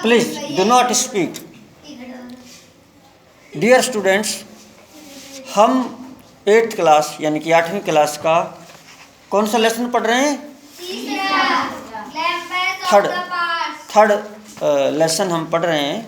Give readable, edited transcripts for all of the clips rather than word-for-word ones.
Please do not speak. Dear students, हम 8th class यानी कि 8वीं क्लास का कौन सा लेसन पढ़ रहे हैं? थर्ड लेसन हम पढ़ रहे हैं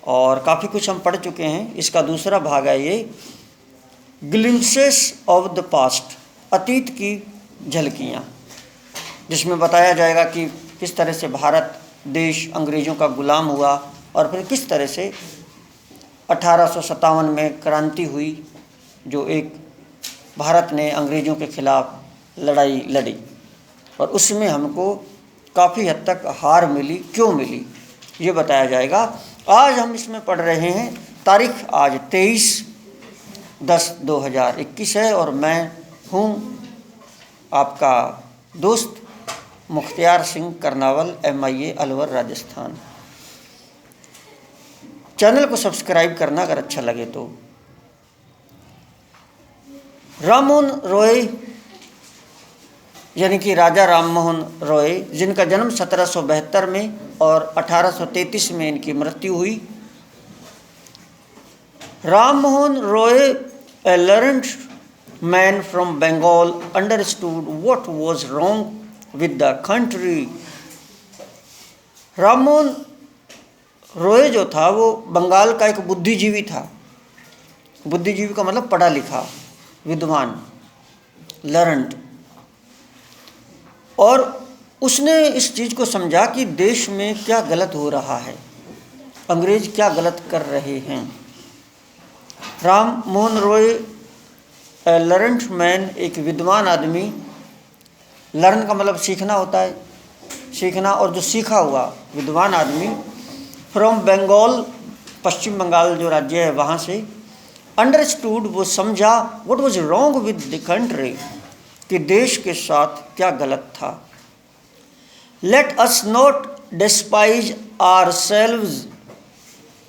और काफ़ी कुछ हम पढ़ चुके हैं। इसका दूसरा भाग है ये ग्लिम्पसेस ऑफ द पास्ट, अतीत की झलकियाँ, जिसमें बताया जाएगा कि किस तरह से भारत देश अंग्रेज़ों का गुलाम हुआ और फिर किस तरह से 1857 में क्रांति हुई, जो एक भारत ने अंग्रेज़ों के खिलाफ लड़ाई लड़ी और उसमें हमको काफ़ी हद तक हार मिली। क्यों मिली ये बताया जाएगा। आज हम इसमें पढ़ रहे हैं, तारीख आज 23/10/2021 है और मैं हूँ आपका दोस्त मुख्तियार सिंह करनावल, MIA अलवर राजस्थान। चैनल को सब्सक्राइब करना अगर अच्छा लगे तो। राममोहन रॉय यानी कि राजा राममोहन रॉय, जिनका जन्म 1772 में और 1833 में इनकी मृत्यु हुई। Rammohan Roy, a learned man from Bengal, understood what was wrong with the country. Rammohan Roy जो था वो बंगाल का एक बुद्धिजीवी था। बुद्धिजीवी का मतलब पढ़ा लिखा, विद्वान, लर्नड। और उसने इस चीज़ को समझा कि देश में क्या गलत हो रहा है, अंग्रेज क्या गलत कर रहे हैं। राम मोहन रॉय, लर्नड मैन, एक विद्वान आदमी। लर्न का मतलब सीखना होता है, सीखना, और जो सीखा हुआ विद्वान आदमी, फ्रॉम बंगाल, पश्चिम बंगाल जो राज्य है वहाँ से। अंडरस्टूड, वो समझा, what was wrong with the country, कि देश के साथ क्या गलत था। Let us not despise ourselves,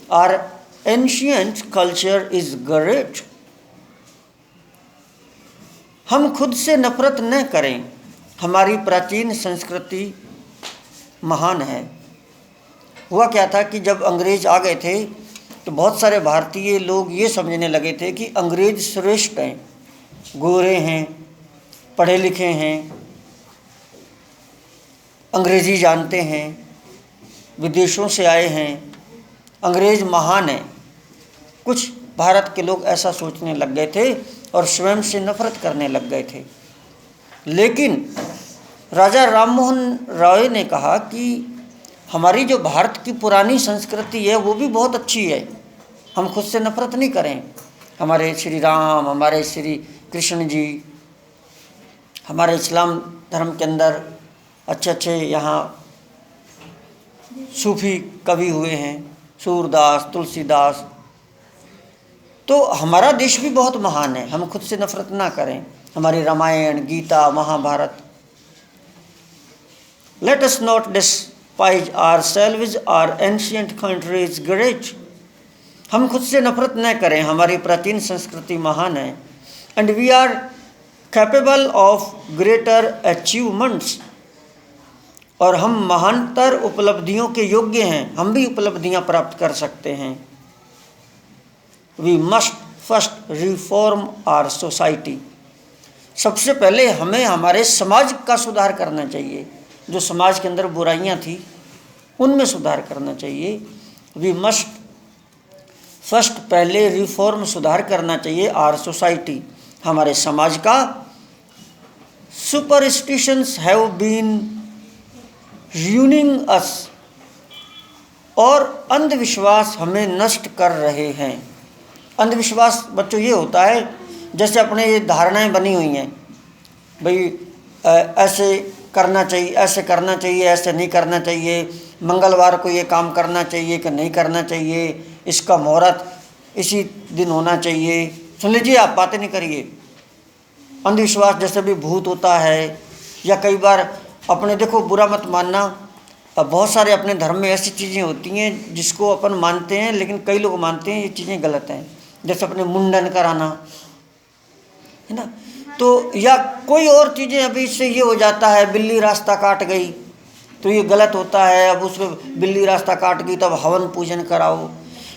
our ancient culture is great. हम खुद से नफरत न करें, हमारी प्राचीन संस्कृति महान है। हुआ क्या था कि जब अंग्रेज आ गए थे तो बहुत सारे भारतीय लोग ये समझने लगे थे कि अंग्रेज श्रेष्ठ हैं, गोरे हैं, पढ़े लिखे हैं, अंग्रेज़ी जानते हैं, विदेशों से आए हैं, अंग्रेज़ महान हैं। कुछ भारत के लोग ऐसा सोचने लग गए थे और स्वयं से नफरत करने लग गए थे। लेकिन राजा राममोहन रॉय ने कहा कि हमारी जो भारत की पुरानी संस्कृति है वो भी बहुत अच्छी है, हम खुद से नफरत नहीं करें। हमारे श्री राम, हमारे श्री कृष्ण जी, हमारे इस्लाम धर्म के अंदर अच्छे अच्छे यहाँ सूफी कवि हुए हैं, सूरदास, तुलसीदास। तो हमारा देश भी बहुत महान है, हम खुद से नफरत ना करें। हमारी Ramayan, Gita, Mahabharat. Let us not despise ourselves, our ancient country is great. हम खुद से नफरत न करें, हमारी प्राचीन संस्कृति महान है। And we are capable of greater achievements, और हम महानतर उपलब्धियों के योग्य हैं, हम भी उपलब्धियां प्राप्त कर सकते हैं। We must first reform our society. सबसे पहले हमें हमारे समाज का सुधार करना चाहिए, जो समाज के अंदर बुराइयां थी उनमें सुधार करना चाहिए। वी मस्ट फर्स्ट, पहले रिफॉर्म, सुधार करना चाहिए, आवर सोसाइटी, हमारे समाज का। Superstitions have been ruining us, और अंधविश्वास हमें नष्ट कर रहे हैं। अंधविश्वास बच्चों ये होता है जैसे अपने ये धारणाएं बनी हुई हैं, भाई ऐसे करना चाहिए, ऐसे करना चाहिए, ऐसे नहीं करना चाहिए, मंगलवार को ये काम करना चाहिए कि नहीं करना चाहिए, इसका मुहूर्त इसी दिन होना चाहिए। सुन लीजिए, आप बातें नहीं करिए। अंधविश्वास जैसे भी भूत होता है, या कई बार अपने, देखो बुरा मत मानना, अब बहुत सारे अपने धर्म में ऐसी चीज़ें होती हैं जिसको अपन मानते हैं, लेकिन कई लोग मानते हैं ये चीज़ें गलत हैं। जैसे अपने मुंडन कराना है ना, तो या कोई और चीज़ें, अभी इससे ये हो जाता है, बिल्ली रास्ता काट गई तो ये गलत होता है, अब उसमें बिल्ली रास्ता काट गई तब हवन पूजन कराओ।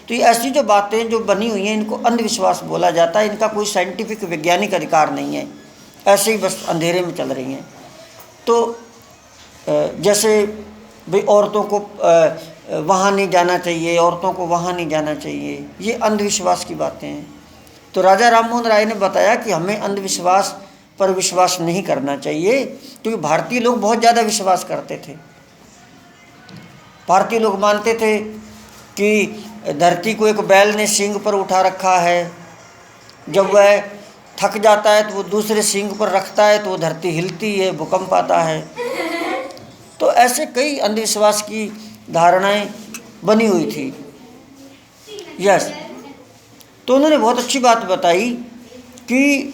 तो ये ऐसी जो बातें जो बनी हुई हैं इनको अंधविश्वास बोला जाता है। इनका कोई साइंटिफिक वैज्ञानिक अधिकार नहीं है, ऐसे ही बस अंधेरे में चल रही हैं। तो जैसे भाई औरतों को वहाँ नहीं जाना चाहिए, औरतों को वहाँ नहीं जाना चाहिए, ये अंधविश्वास की बातें हैं। तो राजा राममोहन राय ने बताया कि हमें अंधविश्वास पर विश्वास नहीं करना चाहिए, क्योंकि भारतीय लोग बहुत ज़्यादा विश्वास करते थे। भारतीय लोग मानते थे कि धरती को एक बैल ने सींग पर उठा रखा है, जब वह थक जाता है तो वो दूसरे सींग पर रखता है तो वो धरती हिलती है, भूकंप आता है। तो ऐसे कई अंधविश्वास की धारणाएं बनी हुई थी। यस, तो उन्होंने बहुत अच्छी बात बताई कि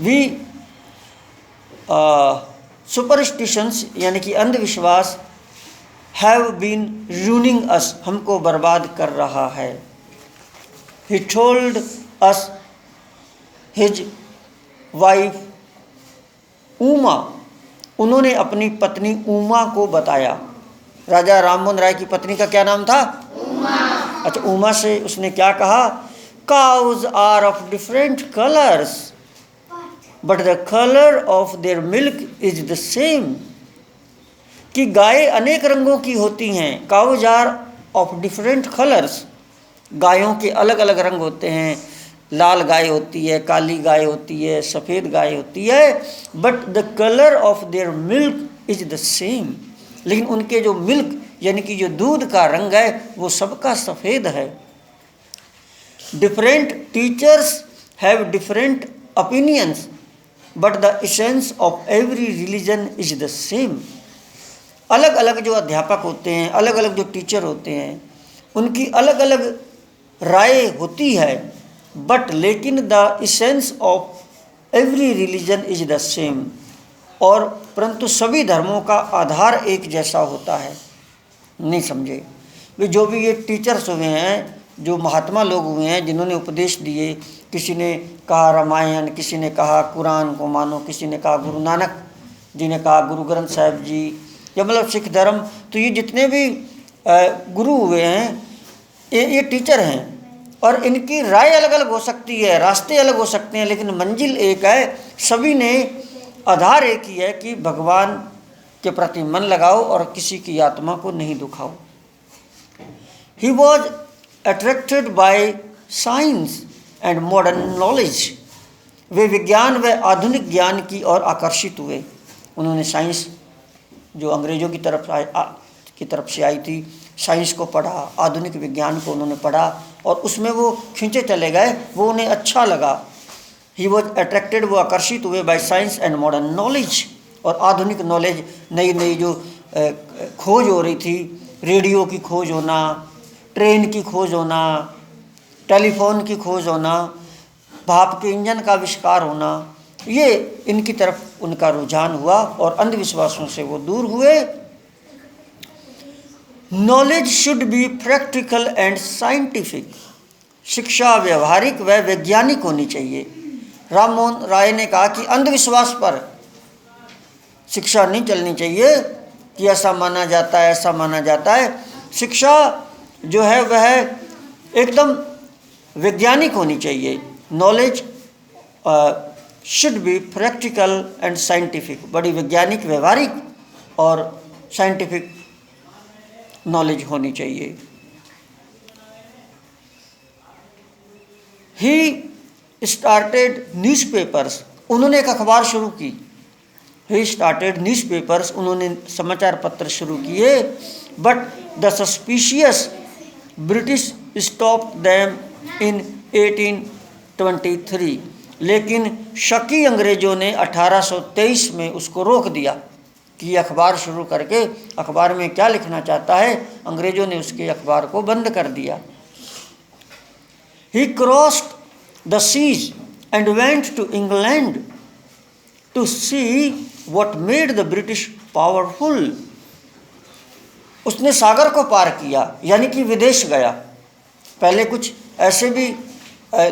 वी सुपरस्टिशंस यानी कि अंधविश्वास हैव बीन रूइनिंग अस, हमको बर्बाद कर रहा है। He told us his wife Uma, उन्होंने अपनी पत्नी उमा को बताया। राजा राममोहन राय की पत्नी का क्या नाम था? उमा। अच्छा, उमा से उसने क्या कहा? Cows are of different colours but the colour of their milk is the same, कि गायें अनेक रंगों की होती हैं। Cows are of different colours, गायों के अलग अलग रंग होते हैं। लाल गाय होती है, काली गाय होती है, सफ़ेद गाय होती है, but the colour of their milk is the same, लेकिन उनके जो मिल्क यानी कि जो दूध का रंग है वो सबका सफ़ेद है। Different teachers have different opinions but the essence of every religion is the same. अलग अलग जो अध्यापक होते हैं, अलग अलग जो टीचर होते हैं, उनकी अलग अलग राय होती है, बट लेकिन the essence of every religion is the same, और परंतु सभी धर्मों का आधार एक जैसा होता है। नहीं समझे वे? जो भी ये टीचर्स हुए हैं, जो महात्मा लोग हुए हैं जिन्होंने उपदेश दिए, किसी ने कहा रामायण, किसी ने कहा कुरान को मानो, किसी ने कहा गुरु नानक जी ने कहा गुरु ग्रंथ साहिब जी, या मतलब सिख धर्म, तो ये जितने भी गुरु हुए हैं ये टीचर हैं, और इनकी राय अलग अलग हो सकती है, रास्ते अलग हो सकते हैं, लेकिन मंजिल एक है। सभी ने आधार एक ही है कि भगवान के प्रति मन लगाओ और किसी की आत्मा को नहीं दुखाओ। He was attracted by science and modern knowledge, वे विज्ञान व आधुनिक ज्ञान की ओर आकर्षित हुए। उन्होंने साइंस जो अंग्रेजों की तरफ से आई थी, साइंस को पढ़ा, आधुनिक विज्ञान को उन्होंने पढ़ा और उसमें वो खींचे चले गए, वो उन्हें अच्छा लगा। ही वॉज अट्रैक्टेड, वो आकर्षित हुए bye science and modern knowledge, और आधुनिक नॉलेज, नई नई जो खोज हो रही थी, रेडियो की खोज होना, ट्रेन की खोज होना, टेलीफोन की खोज होना, भाप के इंजन का आविष्कार होना, ये इनकी तरफ उनका रुझान हुआ और अंधविश्वासों से वो दूर हुए। Knowledge should be practical and scientific, शिक्षा व्यवहारिक व वैज्ञानिक होनी चाहिए। राममोहन राय ने कहा कि अंधविश्वास पर शिक्षा नहीं चलनी चाहिए कि ऐसा माना जाता है, ऐसा माना जाता है। शिक्षा जो है वह एकदम वैज्ञानिक होनी चाहिए। Knowledge should be practical and scientific, बड़ी वैज्ञानिक, व्यवहारिक और साइंटिफिक नॉलेज होनी चाहिए। ही स्टार्टेड न्यूज़पेपर्स, उन्होंने एक अखबार शुरू की। ही स्टार्टेड न्यूज़पेपर्स, उन्होंने समाचार पत्र शुरू किए। But the suspicious British stop them in 1823, लेकिन शकी अंग्रेज़ों ने 1823 में उसको रोक दिया कि ये अखबार शुरू करके अखबार में क्या लिखना चाहता है। अंग्रेज़ों ने उसके अखबार को बंद कर दिया। He crossed the seas and went to England to see what made the British powerful, उसने सागर को पार किया, यानी कि विदेश गया। पहले कुछ ऐसे भी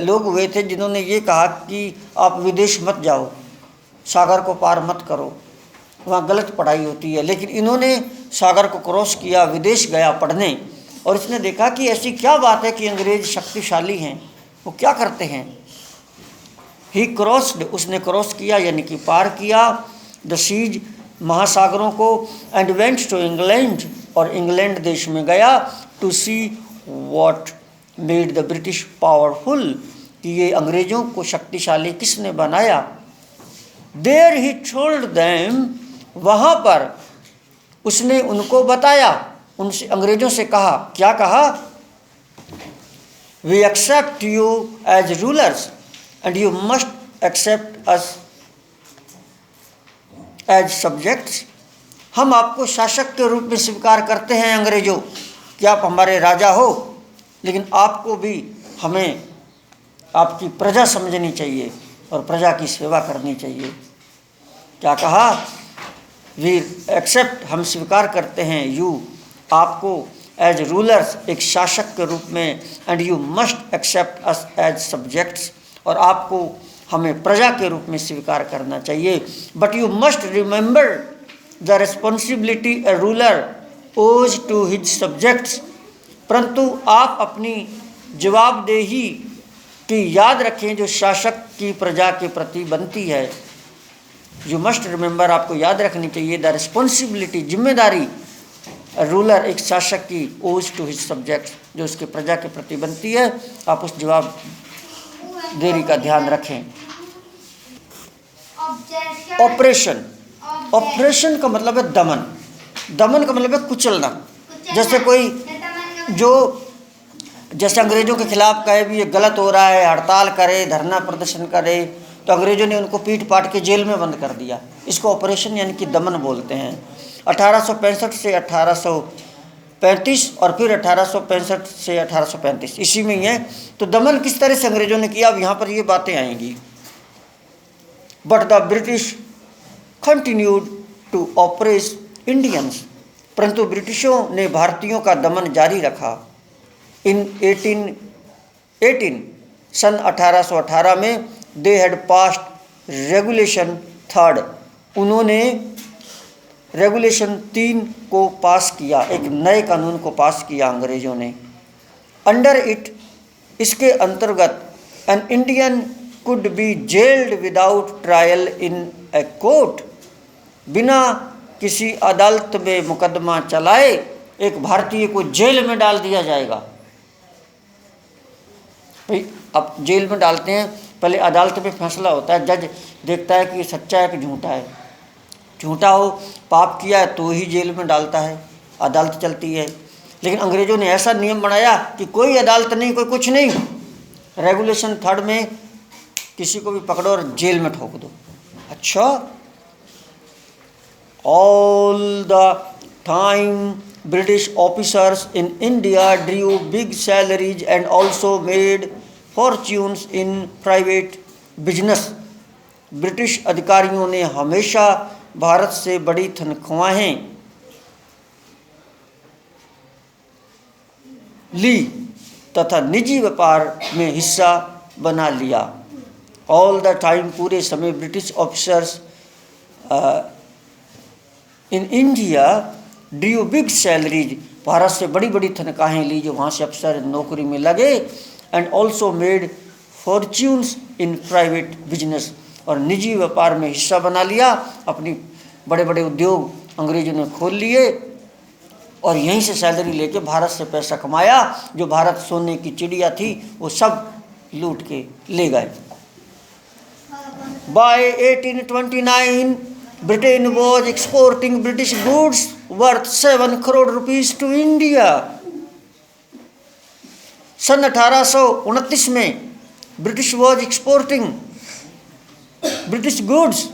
लोग हुए थे जिन्होंने ये कहा कि आप विदेश मत जाओ, सागर को पार मत करो, वहाँ गलत पढ़ाई होती है। लेकिन इन्होंने सागर को क्रॉस किया, विदेश गया पढ़ने, और इसने देखा कि ऐसी क्या बात है कि अंग्रेज शक्तिशाली हैं, वो क्या करते हैं। ही क्रॉस्ड, उसने क्रॉस किया यानी कि पार किया, द सीज, महासागरों को, एंड वेंट टू इंग्लैंड, और इंग्लैंड देश में गया, to see what made the British powerful, कि ये अंग्रेजों को शक्तिशाली किसने बनाया। देयर ही टोल्ड देम, वहाँ पर उसने उनको बताया, उनसे, अंग्रेजों से कहा, क्या कहा, we accept you as rulers and you must accept us as subjects. हम आपको शासक के रूप में स्वीकार करते हैं अंग्रेजों, कि आप हमारे राजा हो, लेकिन आपको भी हमें आपकी प्रजा समझनी चाहिए और प्रजा की सेवा करनी चाहिए। क्या कहा, वी एक्सेप्ट, हम स्वीकार करते हैं, यू, आपको, एज रूलर्स, एक शासक के रूप में, and you must accept us as subjects, और आपको हमें प्रजा के रूप में स्वीकार करना चाहिए। But you must remember the responsibility A ruler ओज टू हिज सब्जेक्ट्स, परंतु आप अपनी जवाबदेही की याद रखें जो शासक की प्रजा के प्रति बनती है। यू मस्ट रिमेंबर, आपको याद रखनी चाहिए, द रिस्पॉन्सिबिलिटी, जिम्मेदारी, रूलर, एक शासक की, ओज टू हिज सब्जेक्ट्स, जो उसके प्रजा के प्रति बनती है, आप उस जवाबदेही का ध्यान रखें। ऑपरेशन, ऑपरेशन का मतलब है दमन, दमन का मतलब है कुचलना। जैसे कोई जो, जैसे अंग्रेजों के खिलाफ कहे भी ये गलत हो रहा है, हड़ताल करे, धरना प्रदर्शन करे, तो अंग्रेजों ने उनको पीट पाट के जेल में बंद कर दिया। इसको ऑपरेशन यानी कि दमन बोलते हैं। 1865 से 1835 और फिर 1865 से 1835 इसी में ही है। तो दमन किस तरह से अंग्रेजों ने किया, अब यहाँ पर ये बातें आएंगी। But the British continued to oppress Indians, परंतु ब्रिटिशों ने भारतीयों का दमन जारी रखा। इन 1818 सन 1818 में दे हैड पास्ड रेगुलेशन 3, उन्होंने रेगुलेशन 3 को पास किया, एक नए कानून को पास किया अंग्रेजों ने। अंडर इट, इसके अंतर्गत, an Indian could be gelled without trial in a court, बिना किसी अदालत में मुकदमा चलाए एक भारतीय को जेल में डाल दिया जाएगा। भाई अब जेल में डालते हैं, पहले अदालत में फैसला होता है, जज देखता है कि ये सच्चा है कि झूठा है। झूठा हो, पाप किया है तो ही जेल में डालता है, अदालत चलती है। लेकिन अंग्रेजों ने ऐसा नियम बनाया कि कोई अदालत नहीं, कोई कुछ नहीं, रेगुलेशन 3 में किसी को भी पकड़ो और जेल में ठोक दो। अच्छा, all the time British officers in India drew big salaries and also made fortunes in private business. British अधिकारियों ने हमेशा भारत से बड़ी तनख्वाहें ली तथा निजी व्यापार में हिस्सा बना लिया। ऑल द टाइम, पूरे समय, British officers in India due big salaries, Bharat से बड़ी बड़ी तनख्वाहें ली जो वहाँ से अफसर नौकरी में लगे, and also made fortunes in private business, और निजी व्यापार में हिस्सा बना लिया। अपनी बड़े बड़े उद्योग अंग्रेजों ने खोल लिए और यहीं से सैलरी लेके भारत से पैसा कमाया। जो भारत सोने की चिड़िया थी वो सब लूट के ले गए। By 1829 Britain was exporting British goods worth 7 crore rupees to India. सन 1829 में British was exporting British goods.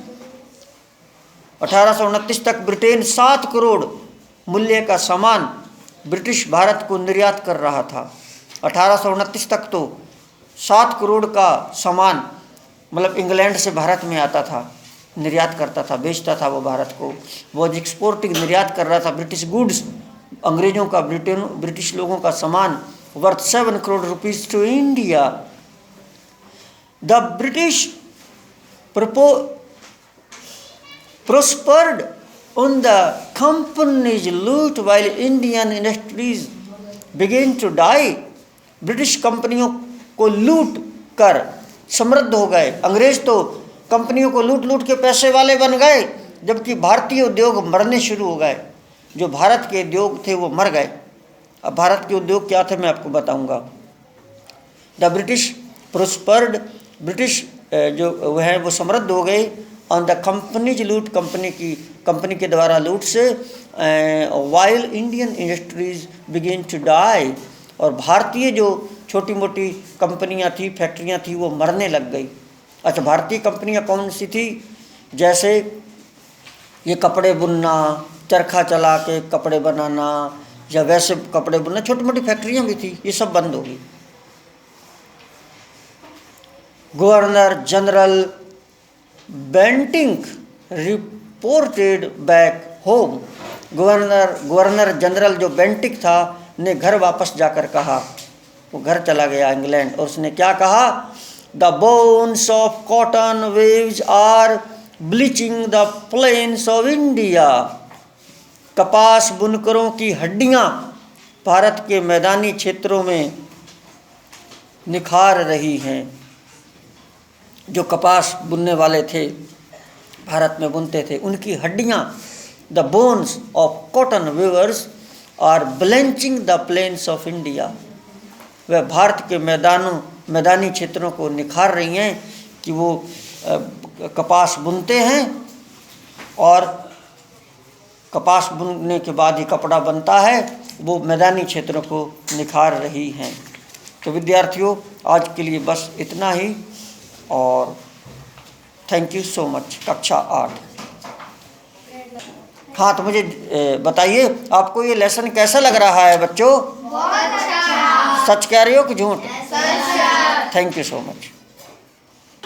1829 तक ब्रिटेन 7 करोड़ मूल्य का सामान ब्रिटिश भारत को निर्यात कर रहा था। 1829 तक तो 7 करोड़ का सामान मतलब इंग्लैंड से भारत में आता था, निर्यात करता था, बेचता था वो भारत को। वॉज एक्सपोर्टिंग, निर्यात कर रहा था ब्रिटिश गुड्स, अंग्रेजों का, ब्रिटिश लोगों का सामान, worth 7 crore rupees to India. The British prospered on the company's loot while Indian industries began to die. British कंपनियों को लूट कर समृद्ध हो गए। अंग्रेज तो कंपनियों को लूट लूट के पैसे वाले बन गए, जबकि भारतीय उद्योग मरने शुरू हो गए। जो भारत के उद्योग थे वो मर गए। अब भारत के उद्योग क्या थे मैं आपको बताऊंगा। द ब्रिटिश प्रोस्पर्ड, ब्रिटिश जो वह है वो समृद्ध हो गए on the companies loot, company के द्वारा लूट से। While Indian industries begin to die, और भारतीय जो छोटी मोटी कंपनियां थी, फैक्ट्रियां थी, वो मरने लग गई। अच्छा, भारतीय कंपनियां कौन सी थी? जैसे ये कपड़े बुनना, चरखा चला के कपड़े बनाना, या वैसे कपड़े बुनना, छोटी मोटी फैक्ट्रियां भी थी, ये सब बंद हो गई। Governor general Bentinck reported back home, governor general जो बेंटिक था ने घर वापस जाकर कहा, वो घर चला गया इंग्लैंड, और उसने क्या कहा? The bones of cotton weavers are bleaching the plains of India, कपास बुनकरों की हड्डियां भारत के मैदानी क्षेत्रों में निखार रही हैं। जो कपास बुनने वाले थे, भारत में बुनते थे, उनकी हड्डियां, the bones of cotton weavers are bleaching the plains of India, वह भारत के मैदानी क्षेत्रों को निखार रही हैं कि वो कपास बुनते हैं, और कपास बुनने के बाद ही कपड़ा बनता है, वो मैदानी क्षेत्रों को निखार रही हैं। तो विद्यार्थियों, आज के लिए बस इतना ही, और थैंक यू सो मच। कक्षा 8। हाँ, तो मुझे बताइए आपको ये लेसन कैसा लग रहा है बच्चों? बहुत अच्छा। सच कह रहे हो कि झूठ? सच। Thank you so much.